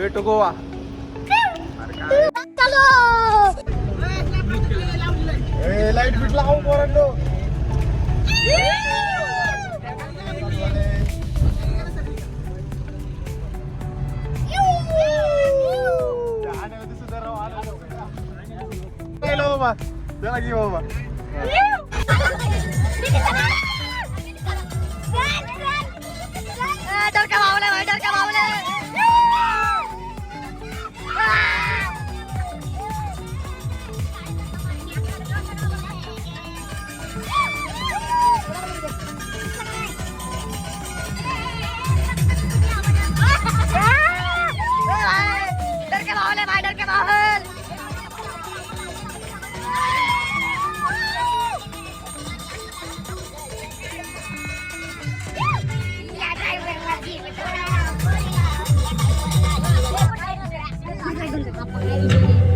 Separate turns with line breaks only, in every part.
Way to Goa. Light beat लावू पोरांनो. बाबा चला की बाबा.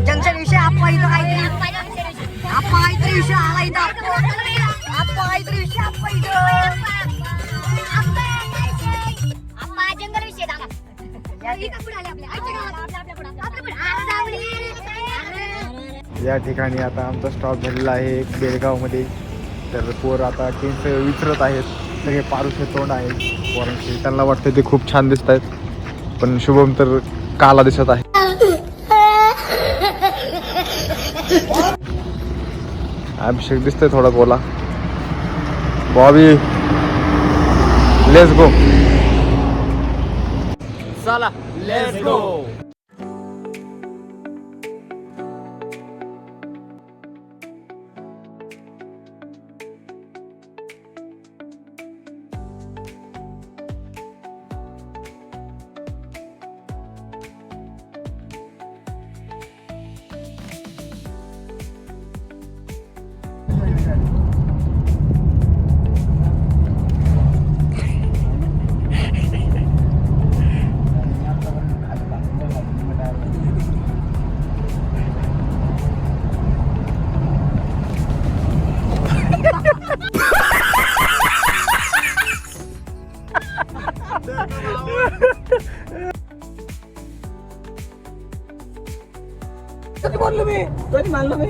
जंक्शन विषय आप्पा इथं काहीतरी विषय आला इथं आप्पा काहीतरी विषय आप्पा इथं आप्पा जंगल विषय दाखवा.
या ठिकाणी आता आमचा स्टॉप झालेला आहे बेळगाव मध्ये. तर पोर आता केस विचारत आहेत. सगळे पारुशे तोंड आहेत पोरांचे. त्यांना वाटतं ते खूप छान दिसत आहेत पण शुभम तर काला दिसत आहे. अभिषेक दिसतोय थोडा गोला. Bobby let's go.
चला लेट्स गो.
बोललो मी कधी मानलं मी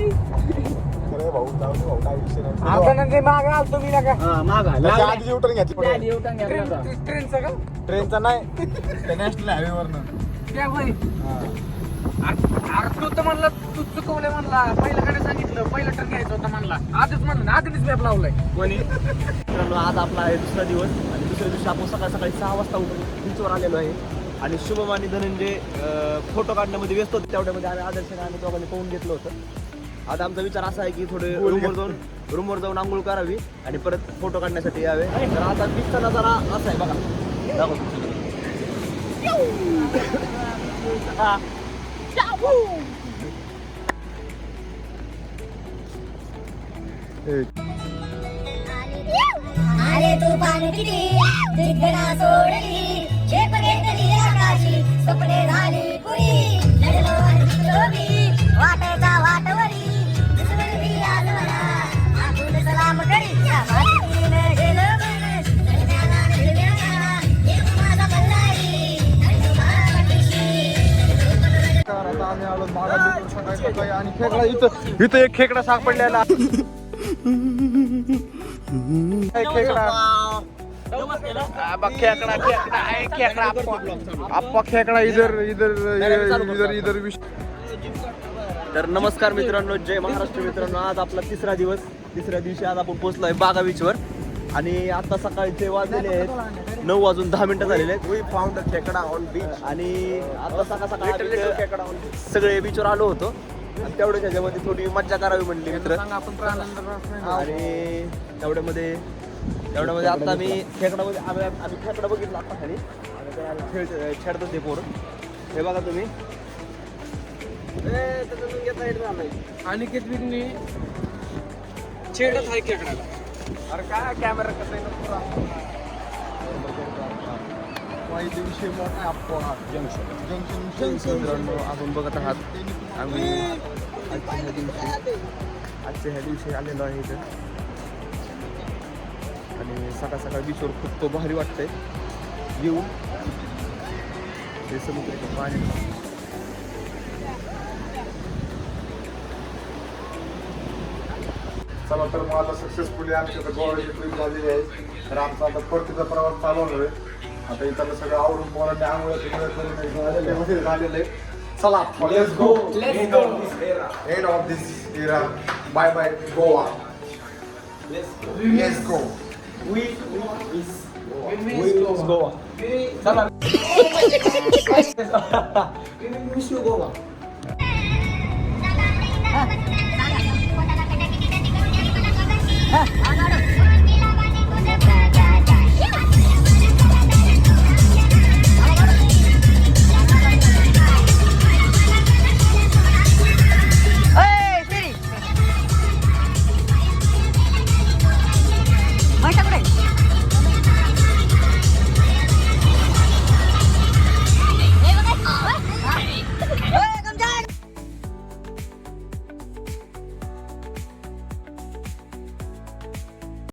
ट्रेनचा नाही नॅशनल हायवे वरनं.
तू तर म्हणलं तू चुकवलंय म्हणला. पहिल्याकडे सांगितलं पहिला ट्रेन घ्यायचा होता म्हणला. आधीच म्हणलं आधीच मॅप लावलाय कोणी.
आज आपला आहे दुसरा दिवस आणि दुसऱ्या दिवशी आपण सकाळी 6 वाजता उठून बीचवर आलेलो आहे. आणि शुभम आणि धनंजय फोटो काढण्यामध्ये व्यस्त होते. तेवढ्यामध्ये आम्ही आदर्शाने आम्ही दोघांनी पाहून घेतलं होतं. आता आमचा विचार असा आहे की थोडे रूमवर जाऊन आंघोळ करावी आणि परत फोटो काढण्यासाठी यावे. तर आता बीचचा नजारा असा आहे बघा.
आले तुफान किती दिग्गणा सोडली शेप घेतली आकाशी स्वप्ने झाली पुरी लढलो आणि जिंकलो मी वाटेचा वाटवरी दुश्मन भी आज मला आतून सलाम करी या मातीने गेलो मन जगण्याला निर्व्याला एक माझा बल्लारी आणि माझा पाठीशी.
आता आम्ही आलो बागा सकाळी आणि खेकडा इथं एक खेकडा सापडलेला. खेकडा इधर.
तर नमस्कार मित्रांनो, जय महाराष्ट्र मित्रांनो. आज आपला तिसऱ्या दिवशी आज आपण पोहोचलोय बागा बीचवर. आणि आता सकाळचे वाजलेले आहेत 9:10 झालेले आहेत. वी फाउंड खेकडा ऑन बीच. आणि आता सकाळ सगळे बीचवर आलो होतो आणि तेवढ्या ह्याच्यामध्ये थोडी मज्जा करावी म्हणली मित्र. आणि तेवढ्यामध्ये आता आम्ही खेकडा बघितला आता खाली खेळतात ते पोरं. हे बघा तुम्ही.
आणि किती छेडत आहे खेकड्याला.
अरे काय कॅमेरा कसं आहे विषय मोठा आहे.
जंक्शन आपण बघत आहात. आम्ही आजच्या ह्या दिवशी आलेलो आहे इथं. आणि सकाळ बीचवर खूप भारी वाटतंय. व्ह्यू
हे समुद्र पाणी चला तर मग आता सक्सेसफुली आमच्या आता गोव्याची ट्रिप झालेली आहे. तर आमचा आता परतीचा प्रवास चालू आहे. आता इथं सगळं आवडून पोरांनी आंघोळ्या करून झालेलं आहे. चला let's go end of this era. Bye bye Goa. Let's go.
Goa. चला. Wish you Goa.
हा,